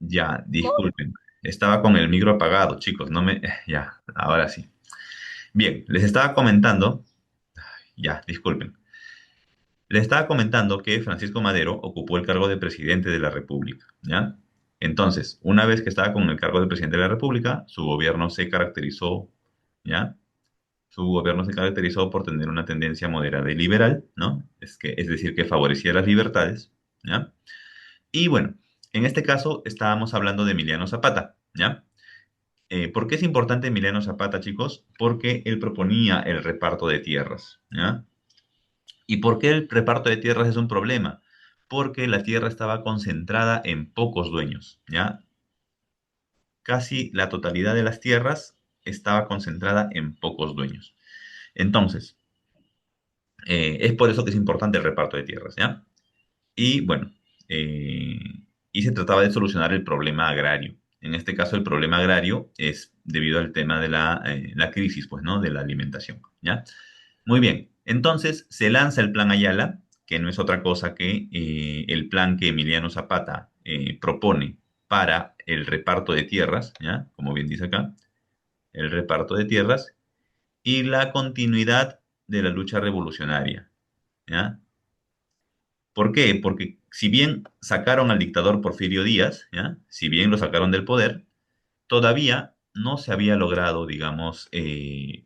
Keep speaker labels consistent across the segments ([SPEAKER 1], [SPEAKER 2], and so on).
[SPEAKER 1] Ya, disculpen. Estaba con el micro apagado, chicos. No me. Ya, ahora sí. Bien, les estaba comentando. Ya, disculpen. Les estaba comentando que Francisco Madero ocupó el cargo de presidente de la República, ¿ya? Entonces, una vez que estaba con el cargo de presidente de la República, su gobierno se caracterizó, ¿ya? Su gobierno se caracterizó por tener una tendencia moderada y liberal, ¿no? Es decir, que favorecía las libertades, ¿ya? Y bueno, en este caso estábamos hablando de Emiliano Zapata, ¿ya? ¿Por qué es importante Emiliano Zapata, chicos? Porque él proponía el reparto de tierras, ¿ya? ¿Y por qué el reparto de tierras es un problema? Porque la tierra estaba concentrada en pocos dueños, ¿ya? Casi la totalidad de las tierras estaba concentrada en pocos dueños. Entonces, es por eso que es importante el reparto de tierras, ¿ya? Y bueno, eh, y se trataba de solucionar el problema agrario. En este caso, el problema agrario es debido al tema de la crisis, pues, ¿no? De la alimentación, ¿ya? Muy bien, entonces se lanza el Plan Ayala, que no es otra cosa que el plan que Emiliano Zapata propone para el reparto de tierras, ¿ya? Como bien dice acá, el reparto de tierras y la continuidad de la lucha revolucionaria, ¿ya? ¿Por qué? Porque si bien sacaron al dictador Porfirio Díaz, ¿ya? Si bien lo sacaron del poder, todavía no se había logrado, digamos,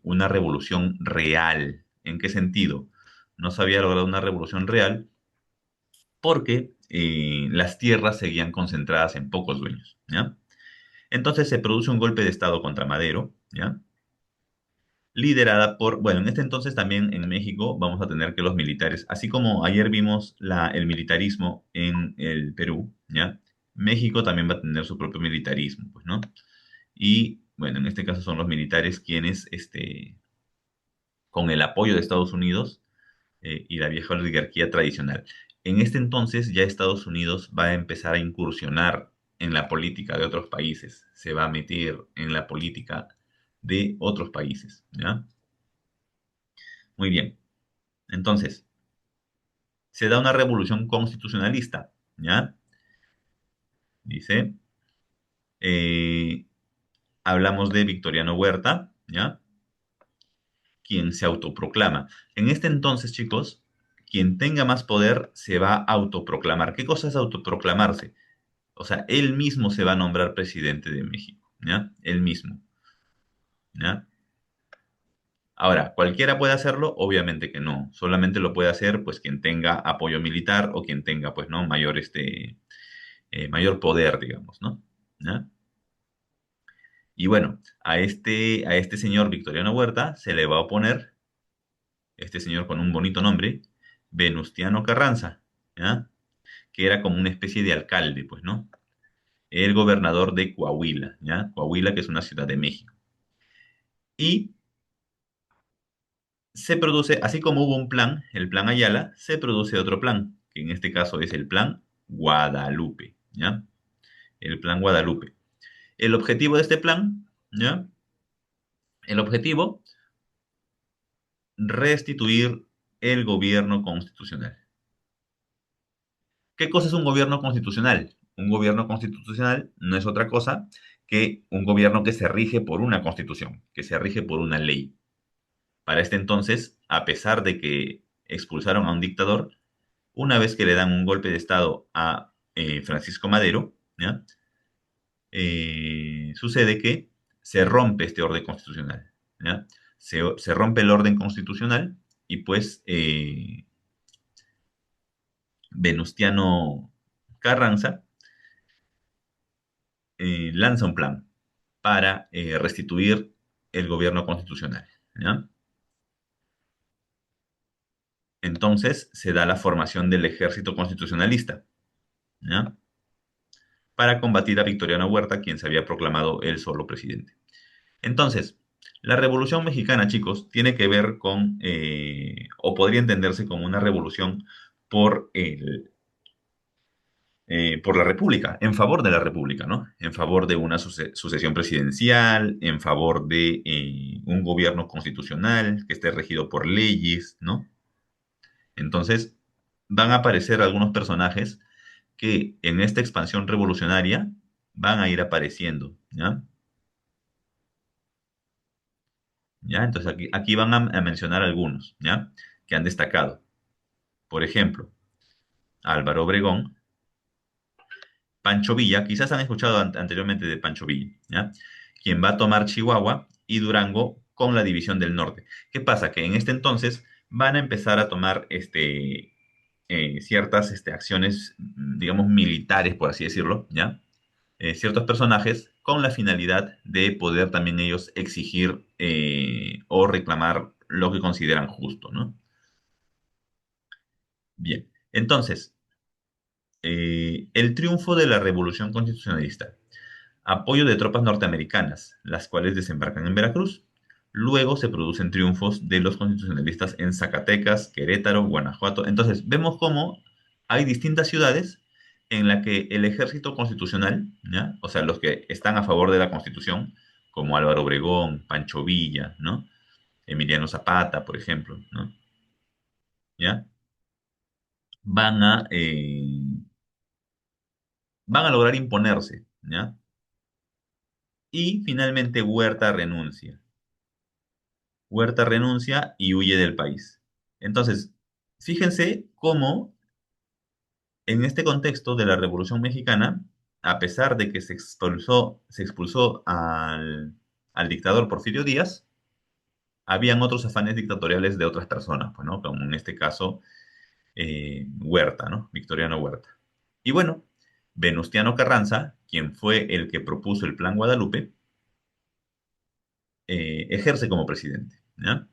[SPEAKER 1] una revolución real. ¿En qué sentido? No se había logrado una revolución real porque las tierras seguían concentradas en pocos dueños, ¿ya? Entonces se produce un golpe de Estado contra Madero, ¿ya? Liderada por, bueno, en este entonces también en México vamos a tener que los militares, así como ayer vimos el militarismo en el Perú, ¿ya? México también va a tener su propio militarismo, pues, ¿no? Y, bueno, en este caso son los militares quienes, con el apoyo de Estados Unidos y la vieja oligarquía tradicional. En este entonces ya Estados Unidos va a empezar a incursionar en la política de otros países, se va a meter en la política de otros países, ¿ya? Muy bien. Entonces, se da una revolución constitucionalista, ¿ya? Dice, eh, hablamos de Victoriano Huerta, ¿ya? Quien se autoproclama. En este entonces, chicos, quien tenga más poder se va a autoproclamar. ¿Qué cosa es autoproclamarse? O sea, él mismo se va a nombrar presidente de México, ¿ya? Él mismo, ¿ya? Ahora, ¿cualquiera puede hacerlo? Obviamente que no. Solamente lo puede hacer, pues, quien tenga apoyo militar o quien tenga, pues, ¿no? Mayor, mayor poder, digamos, ¿no? ¿Ya? Y bueno, a este señor Victoriano Huerta se le va a oponer, este señor con un bonito nombre, Venustiano Carranza, ¿ya? Que era como una especie de alcalde, pues, ¿no? El gobernador de Coahuila, ¿ya? Coahuila, que es una ciudad de México. Y se produce, así como hubo un plan, el plan Ayala, se produce otro plan, que en este caso es el plan Guadalupe, ¿ya? El plan Guadalupe. El objetivo de este plan, ¿ya? El objetivo, restituir el gobierno constitucional. ¿Qué cosa es un gobierno constitucional? Un gobierno constitucional no es otra cosa que un gobierno que se rige por una constitución, que se rige por una ley. Para este entonces, a pesar de que expulsaron a un dictador, una vez que le dan un golpe de Estado a Francisco Madero, ¿ya? Sucede que se rompe este orden constitucional, ¿ya? Se rompe el orden constitucional y pues Venustiano Carranza lanza un plan para restituir el gobierno constitucional, ¿ya? Entonces se da la formación del ejército constitucionalista, ¿ya? Para combatir a Victoriano Huerta, quien se había proclamado él solo presidente. Entonces, la Revolución Mexicana, chicos, tiene que ver con, o podría entenderse como una revolución por, por la República, en favor de la República, ¿no? En favor de una sucesión presidencial, en favor de un gobierno constitucional que esté regido por leyes, ¿no? Entonces, van a aparecer algunos personajes que en esta expansión revolucionaria van a ir apareciendo, ¿ya? ¿Ya? Entonces aquí van a mencionar algunos, ¿ya? Que han destacado. Por ejemplo, Álvaro Obregón, Pancho Villa, quizás han escuchado anteriormente de Pancho Villa, ¿ya? Quien va a tomar Chihuahua y Durango con la División del Norte. ¿Qué pasa? Que en este entonces van a empezar a tomar ciertas acciones, digamos, militares, por así decirlo, ¿ya? Ciertos personajes con la finalidad de poder también ellos exigir o reclamar lo que consideran justo, ¿no? Bien, entonces, el triunfo de la Revolución Constitucionalista. Apoyo de tropas norteamericanas, las cuales desembarcan en Veracruz. Luego se producen triunfos de los constitucionalistas en Zacatecas, Querétaro, Guanajuato. Entonces, vemos cómo hay distintas ciudades en las que el ejército constitucional, ¿ya? O sea, los que están a favor de la Constitución, como Álvaro Obregón, Pancho Villa, ¿no? Emiliano Zapata, por ejemplo, ¿no? ¿Ya? Van a, eh, van a lograr imponerse, ¿ya? Y finalmente Huerta renuncia. Huerta renuncia y huye del país. Entonces, fíjense cómo en este contexto de la Revolución Mexicana, a pesar de que se expulsó al dictador Porfirio Díaz, habían otros afanes dictatoriales de otras personas, pues, ¿no? Como en este caso Huerta, ¿no? Victoriano Huerta. Y bueno, Venustiano Carranza, quien fue el que propuso el Plan Guadalupe, ejerce como presidente, ¿ya?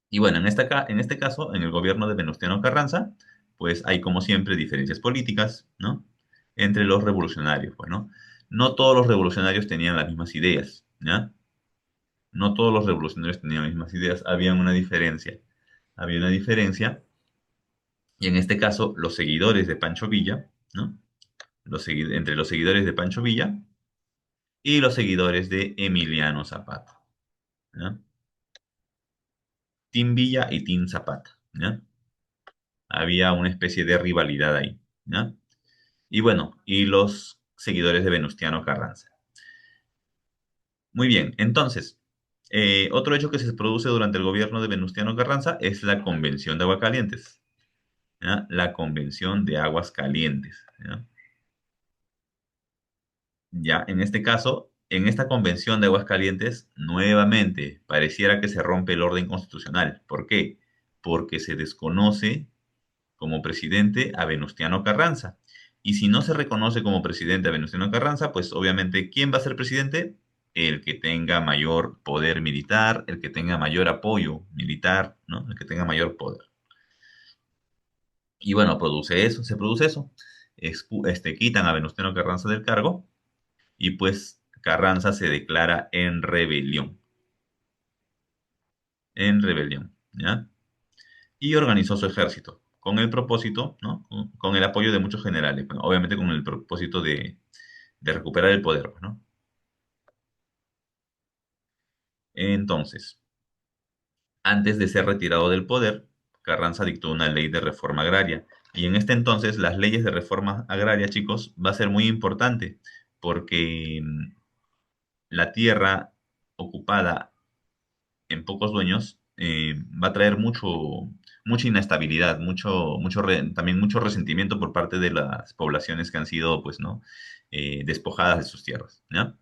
[SPEAKER 1] Y bueno, en este caso, en el gobierno de Venustiano Carranza, pues hay como siempre diferencias políticas, ¿no? Entre los revolucionarios, pues, ¿no? No todos los revolucionarios tenían las mismas ideas, ¿ya? No todos los revolucionarios tenían las mismas ideas, había una diferencia. Había una diferencia, y en este caso, los seguidores de Pancho Villa, ¿no? Entre los seguidores de Pancho Villa y los seguidores de Emiliano Zapata, ¿ya? Team Villa y Team Zapata, ¿ya? Había una especie de rivalidad ahí, ¿ya? Y bueno, y los seguidores de Venustiano Carranza. Muy bien, entonces, otro hecho que se produce durante el gobierno de Venustiano Carranza es la Convención de Aguascalientes, ¿ya? La Convención de Aguas Calientes, ¿ya? Ya, en este caso, en esta Convención de Aguascalientes, nuevamente pareciera que se rompe el orden constitucional. ¿Por qué? Porque se desconoce como presidente a Venustiano Carranza. Y si no se reconoce como presidente a Venustiano Carranza, pues obviamente, ¿quién va a ser presidente? El que tenga mayor poder militar, el que tenga mayor apoyo militar, ¿no? El que tenga mayor poder. Y bueno, se produce eso. Quitan a Venustiano Carranza del cargo y pues Carranza se declara en rebelión, ¿ya? Y organizó su ejército con el propósito, ¿no? Con el apoyo de muchos generales, bueno, obviamente con el propósito de recuperar el poder, pues, ¿no? Entonces, antes de ser retirado del poder, Carranza dictó una ley de reforma agraria. Y en este entonces, las leyes de reforma agraria, chicos, va a ser muy importante porque la tierra ocupada en pocos dueños va a traer mucha inestabilidad, también mucho resentimiento por parte de las poblaciones que han sido, pues, ¿no? Despojadas de sus tierras, ¿ya?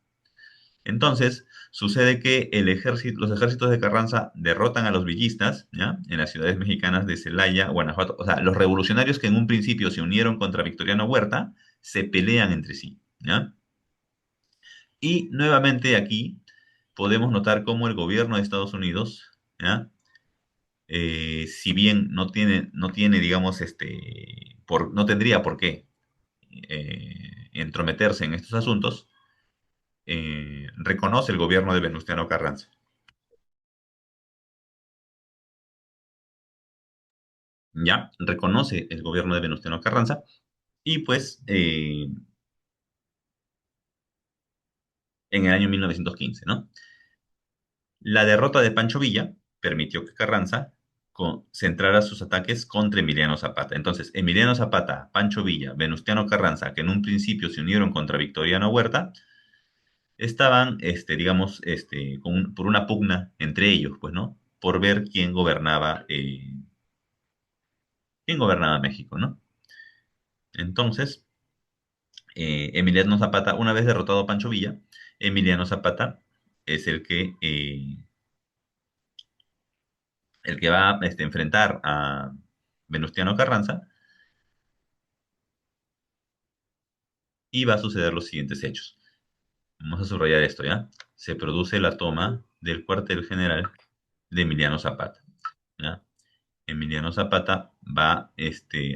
[SPEAKER 1] Entonces, sucede que los ejércitos de Carranza derrotan a los villistas, ¿ya? En las ciudades mexicanas de Celaya, Guanajuato. O sea, los revolucionarios que en un principio se unieron contra Victoriano Huerta se pelean entre sí, ¿ya? Y nuevamente aquí podemos notar cómo el gobierno de Estados Unidos, ¿ya? Si bien no tiene, digamos, no tendría por qué entrometerse en estos asuntos, reconoce el gobierno de Venustiano Carranza. Ya reconoce el gobierno de Venustiano Carranza y pues en el año 1915, ¿no? La derrota de Pancho Villa permitió que Carranza centrara sus ataques contra Emiliano Zapata. Entonces, Emiliano Zapata, Pancho Villa, Venustiano Carranza, que en un principio se unieron contra Victoriano Huerta, estaban, digamos, por una pugna entre ellos, pues, ¿no? Por ver quién gobernaba México, ¿no? Entonces, Emiliano Zapata, una vez derrotado a Pancho Villa, Emiliano Zapata es el que va a enfrentar a Venustiano Carranza y va a suceder los siguientes hechos. Vamos a subrayar esto, ¿ya? Se produce la toma del cuartel general de Emiliano Zapata, ¿ya? Emiliano Zapata va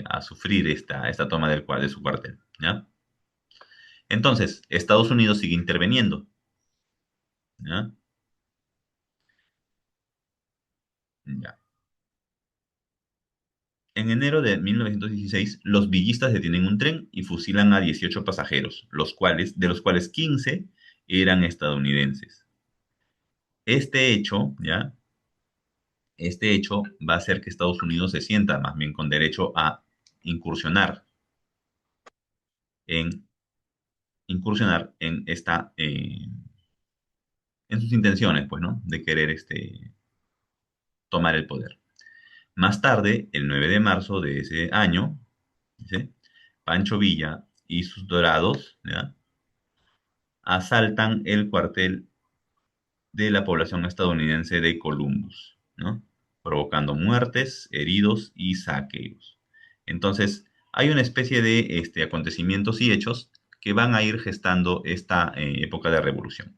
[SPEAKER 1] a sufrir esta toma de su cuartel, ¿ya? Entonces, Estados Unidos sigue interviniendo, ¿ya? Ya. En enero de 1916, los villistas detienen un tren y fusilan a 18 pasajeros, de los cuales 15 eran estadounidenses. Este hecho, ¿ya? Este hecho va a hacer que Estados Unidos se sienta más bien con derecho a incursionar en, incursionar en sus intenciones, pues, ¿no? De querer tomar el poder. Más tarde, el 9 de marzo de ese año, ¿sí? Pancho Villa y sus dorados, ¿ya? Asaltan el cuartel de la población estadounidense de Columbus, ¿no? Provocando muertes, heridos y saqueos. Entonces, hay una especie de acontecimientos y hechos que van a ir gestando esta época de revolución.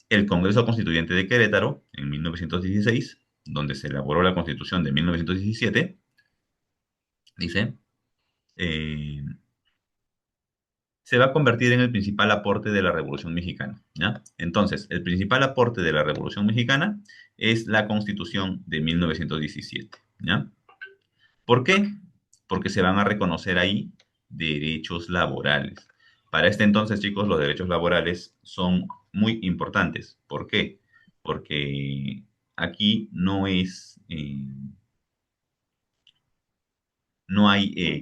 [SPEAKER 1] El Congreso Constituyente de Querétaro, en 1916, donde se elaboró la Constitución de 1917, dice, eh, se va a convertir en el principal aporte de la Revolución Mexicana, ¿ya? Entonces, el principal aporte de la Revolución Mexicana es la Constitución de 1917, ¿ya? ¿Por qué? Porque se van a reconocer ahí derechos laborales. Para este entonces, chicos, los derechos laborales son muy importantes. ¿Por qué? Porque aquí no hay,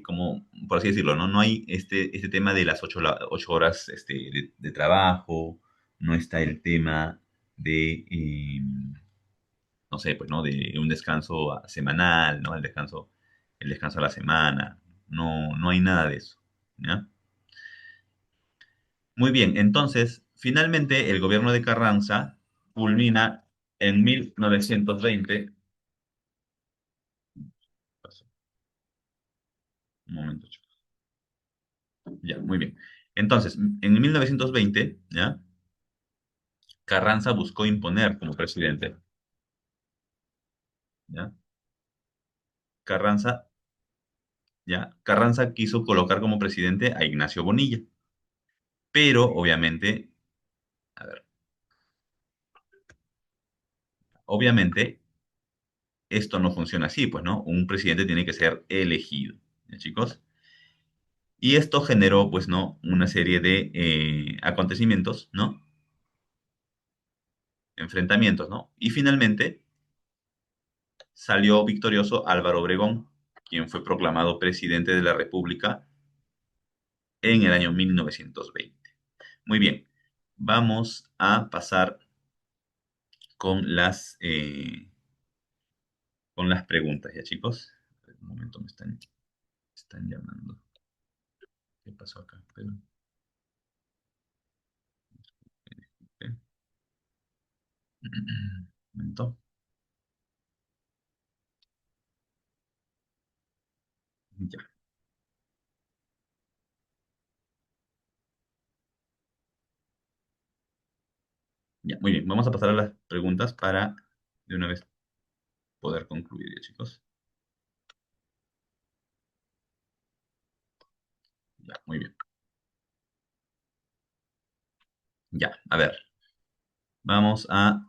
[SPEAKER 1] como, por así decirlo, ¿no? No hay este tema de las 8 horas de trabajo, no está el tema no sé, pues, ¿no? De un descanso semanal, ¿no? El descanso a la semana, no hay nada de eso, ¿ya? Muy bien, entonces, finalmente el gobierno de Carranza culmina en 1920. Un momento, chicos. Ya, muy bien. Entonces, en 1920, ¿ya? Carranza buscó imponer como presidente, ¿ya? Carranza, ¿ya? Carranza quiso colocar como presidente a Ignacio Bonilla, pero obviamente, esto no funciona así, pues, ¿no? Un presidente tiene que ser elegido, ¿ya, chicos? Y esto generó, pues, ¿no? Una serie de acontecimientos, ¿no? Enfrentamientos, ¿no? Y finalmente salió victorioso Álvaro Obregón, quien fue proclamado presidente de la República en el año 1920. Muy bien, vamos a pasar con las preguntas, ¿ya, chicos? Un momento, me están llamando. ¿Qué pasó acá? Espera, ¿eh? Un momento. Ya, ya, muy bien. Vamos a pasar a las preguntas para de una vez poder concluir, ya, chicos. Ya, muy bien. Ya, a ver, vamos a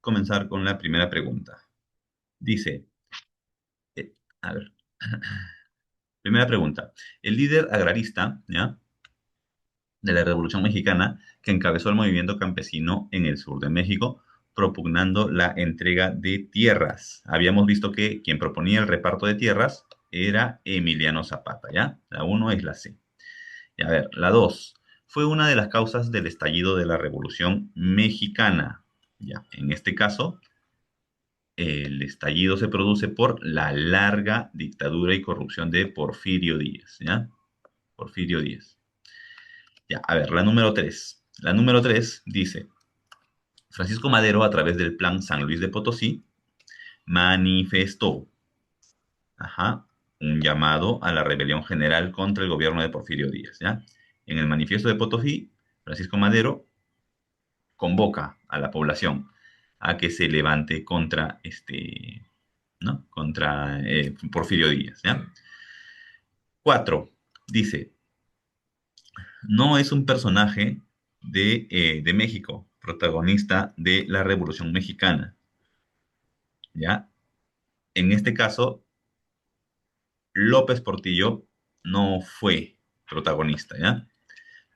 [SPEAKER 1] comenzar con la primera pregunta. Dice, eh, a ver, primera pregunta. El líder agrarista, ¿ya? De la Revolución Mexicana, que encabezó el movimiento campesino en el sur de México, propugnando la entrega de tierras. Habíamos visto que quien proponía el reparto de tierras era Emiliano Zapata, ¿ya? La uno es la C. Y a ver, la 2 fue una de las causas del estallido de la Revolución Mexicana. Ya, en este caso, el estallido se produce por la larga dictadura y corrupción de Porfirio Díaz, ¿ya? Porfirio Díaz. Ya, a ver, la número 3. La número 3 dice, Francisco Madero, a través del Plan San Luis de Potosí, manifestó, ajá, un llamado a la rebelión general contra el gobierno de Porfirio Díaz, ¿ya? En el manifiesto de Potosí, Francisco Madero convoca a la población a que se levante contra ¿no? Contra Porfirio Díaz, ¿ya? 4. Dice, no es un personaje de México, protagonista de la Revolución Mexicana, ¿ya? En este caso, López Portillo no fue protagonista, ¿ya?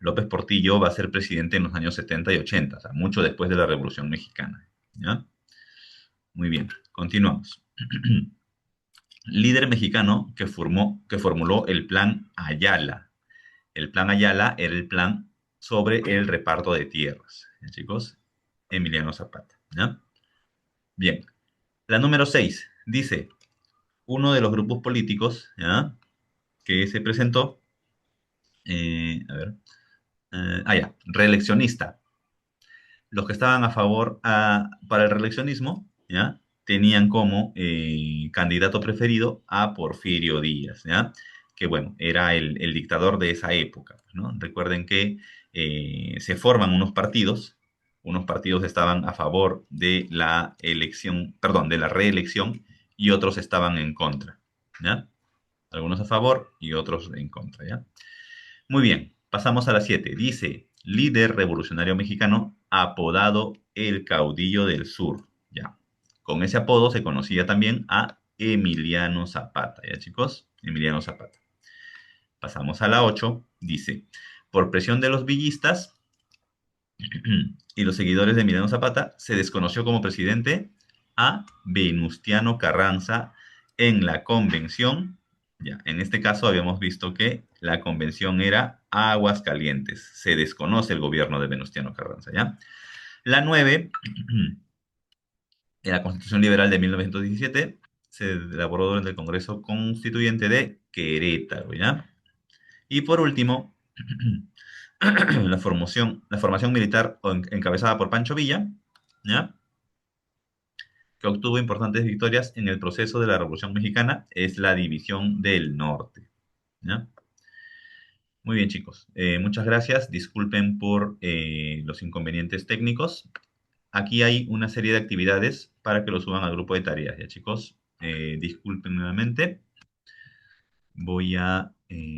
[SPEAKER 1] López Portillo va a ser presidente en los años 70 y 80, o sea, mucho después de la Revolución Mexicana, ¿ya? Muy bien, continuamos. Líder mexicano que formuló el Plan Ayala. El Plan Ayala era el plan sobre el reparto de tierras, ¿ya, chicos? Emiliano Zapata, ¿ya? Bien, la número 6 dice, uno de los grupos políticos, ¿ya? Que se presentó, a ver, ya, reeleccionista. Los que estaban a favor para el reeleccionismo, ¿ya? Tenían como candidato preferido a Porfirio Díaz, ¿ya? Que bueno, era el dictador de esa época, ¿no? Recuerden que se forman unos partidos estaban a favor de la elección, perdón, de la reelección y otros estaban en contra, ¿ya? Algunos a favor y otros en contra, ¿ya? Muy bien, pasamos a la 7. Dice, líder revolucionario mexicano apodado el caudillo del sur. Ya, con ese apodo se conocía también a Emiliano Zapata. ¿Ya, chicos? Emiliano Zapata. Pasamos a la 8. Dice, por presión de los villistas y los seguidores de Emiliano Zapata, se desconoció como presidente a Venustiano Carranza en la convención. Ya, en este caso habíamos visto que la convención era Aguascalientes. Se desconoce el gobierno de Venustiano Carranza, ¿ya? La 9, en la Constitución Liberal de 1917, se elaboró durante el Congreso Constituyente de Querétaro, ¿ya? Y por último, la formación militar encabezada por Pancho Villa, ¿ya? Que obtuvo importantes victorias en el proceso de la Revolución Mexicana, es la División del Norte, ¿ya? Muy bien, chicos. Muchas gracias. Disculpen por los inconvenientes técnicos. Aquí hay una serie de actividades para que lo suban al grupo de tareas, ¿ya, chicos? Disculpen nuevamente. Voy a